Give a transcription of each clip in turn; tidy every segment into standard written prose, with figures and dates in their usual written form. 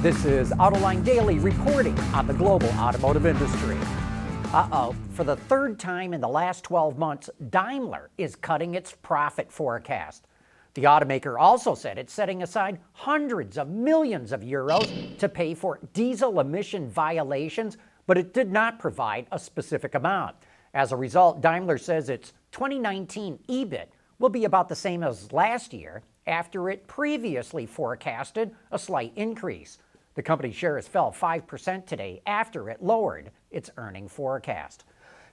This is Autoline Daily reporting on the global automotive industry. For the third time in the last 12 months, Daimler is cutting its profit forecast. The automaker also said it's setting aside hundreds of millions of euros to pay for diesel emission violations, but it did not provide a specific amount. As a result, Daimler says its 2019 EBIT will be about the same as last year after it previously forecasted a slight increase. The company's shares fell 5% today after it lowered its earning forecast.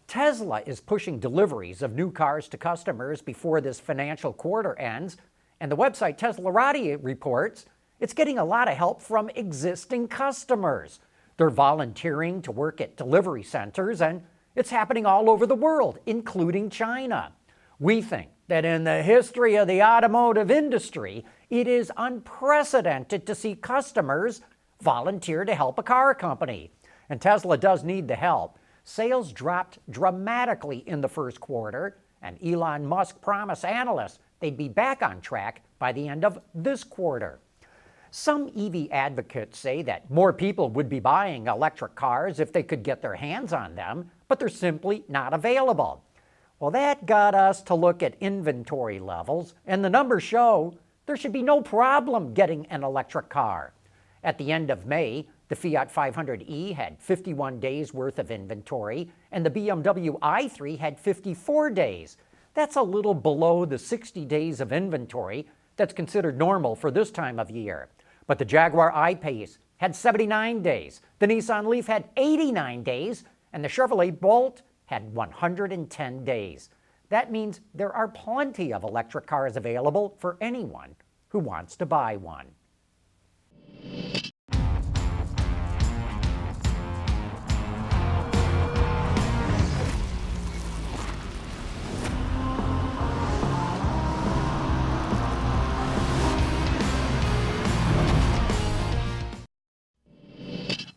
Tesla is pushing deliveries of new cars to customers before this financial quarter ends, and the website Teslarati reports it's getting a lot of help from existing customers. They're volunteering to work at delivery centers, and it's happening all over the world, including China. We think that in the history of the automotive industry, it is unprecedented to see customers volunteer to help a car company. And Tesla does need the help. Sales dropped dramatically in the first quarter, and Elon Musk promised analysts they'd be back on track by the end of this quarter. Some EV advocates say that more people would be buying electric cars if they could get their hands on them, but they're simply not available. Well, that got us to look at inventory levels, and the numbers show there should be no problem getting an electric car. At the end of May, the Fiat 500e had 51 days worth of inventory, and the BMW i3 had 54 days. That's a little below the 60 days of inventory that's considered normal for this time of year. But the Jaguar I-Pace had 79 days, the Nissan Leaf had 89 days, and the Chevrolet Bolt had 110 days. That means there are plenty of electric cars available for anyone who wants to buy one.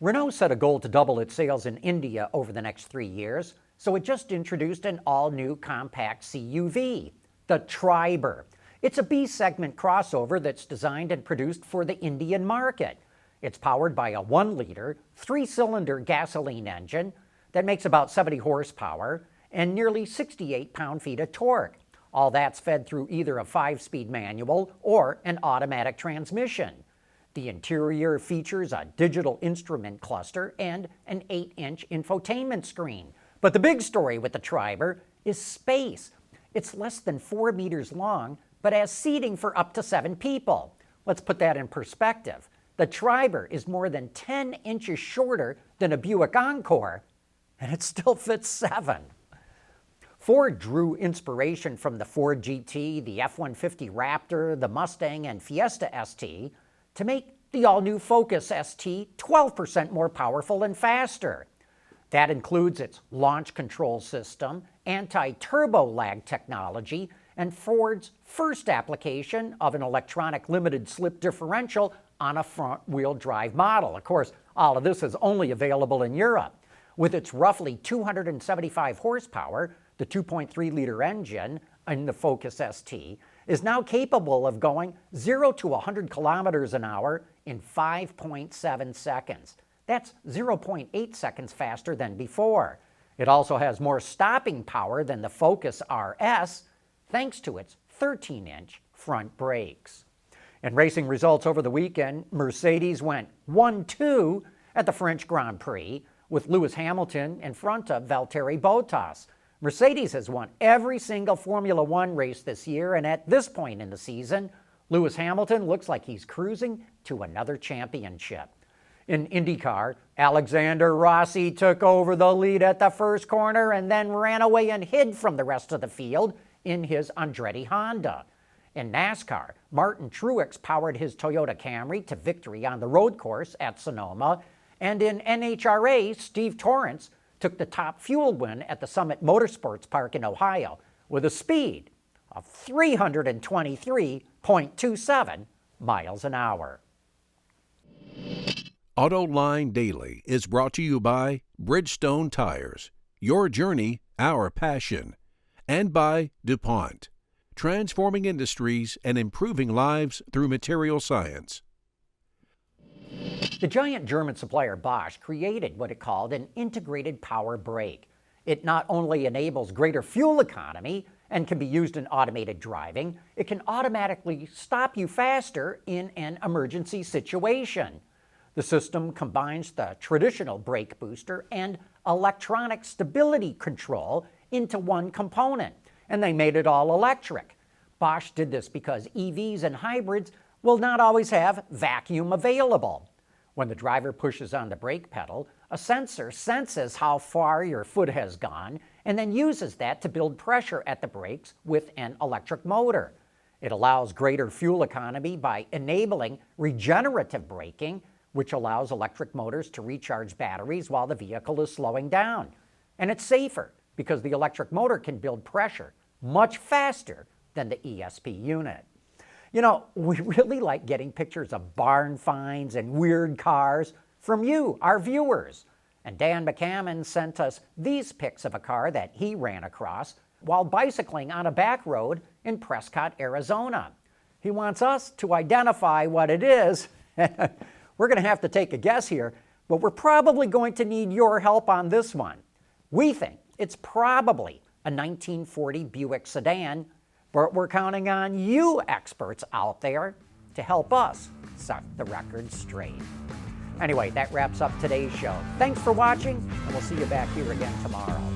Renault set a goal to double its sales in India over the next 3 years, so it just introduced an all-new compact CUV, the Triber. It's a B-segment crossover that's designed and produced for the Indian market. It's powered by a 1-liter, 3-cylinder gasoline engine that makes about 70 horsepower and nearly 68 pound-feet of torque. All that's fed through either a 5-speed manual or an automatic transmission. The interior features a digital instrument cluster and an 8-inch infotainment screen. But the big story with the Triber is space. It's less than 4 meters long, but has seating for up to 7 people. Let's put that in perspective. The Triber is more than 10 inches shorter than a Buick Encore, and it still fits 7. Ford drew inspiration from the Ford GT, the F-150 Raptor, the Mustang, and Fiesta ST to make the all-new Focus ST 12% more powerful and faster. That includes its launch control system, anti-turbo lag technology, and Ford's first application of an electronic limited slip differential on a front-wheel drive model. Of course, all of this is only available in Europe. With its roughly 275 horsepower, the 2.3-liter engine in the Focus ST is now capable of going 0 to 100 kilometers an hour in 5.7 seconds. That's 0.8 seconds faster than before. It also has more stopping power than the Focus RS, thanks to its 13-inch front brakes. In racing results over the weekend, Mercedes went 1-2 at the French Grand Prix, with Lewis Hamilton in front of Valtteri Bottas. Mercedes has won every single Formula One race this year, and at this point in the season, Lewis Hamilton looks like he's cruising to another championship. In IndyCar, Alexander Rossi took over the lead at the first corner and then ran away and hid from the rest of the field in his Andretti Honda. In NASCAR, Martin Truex powered his Toyota Camry to victory on the road course at Sonoma, and in NHRA, Steve Torrence took the top fuel win at the Summit Motorsports Park in Ohio with a speed of 323.27 miles an hour. Autoline Daily is brought to you by Bridgestone Tires, your journey, our passion, and by DuPont, transforming industries and improving lives through material science. The giant German supplier Bosch created what it called an integrated power brake. It not only enables greater fuel economy and can be used in automated driving, it can automatically stop you faster in an emergency situation. The system combines the traditional brake booster and electronic stability control into one component, and they made it all electric. Bosch did this because EVs and hybrids will not always have vacuum available. When the driver pushes on the brake pedal, a sensor senses how far your foot has gone and then uses that to build pressure at the brakes with an electric motor. It allows greater fuel economy by enabling regenerative braking, which allows electric motors to recharge batteries while the vehicle is slowing down. And it's safer because the electric motor can build pressure much faster than the ESP unit. You know, we really like getting pictures of barn finds and weird cars from you, our viewers. And Dan McCammon sent us these pics of a car that he ran across while bicycling on a back road in Prescott, Arizona. He wants us to identify what it is. We're going to have to take a guess here, but we're probably going to need your help on this one. We think it's probably a 1940 Buick sedan, but we're counting on you experts out there to help us set the record straight. Anyway, that wraps up today's show. Thanks for watching, and we'll see you back here again tomorrow.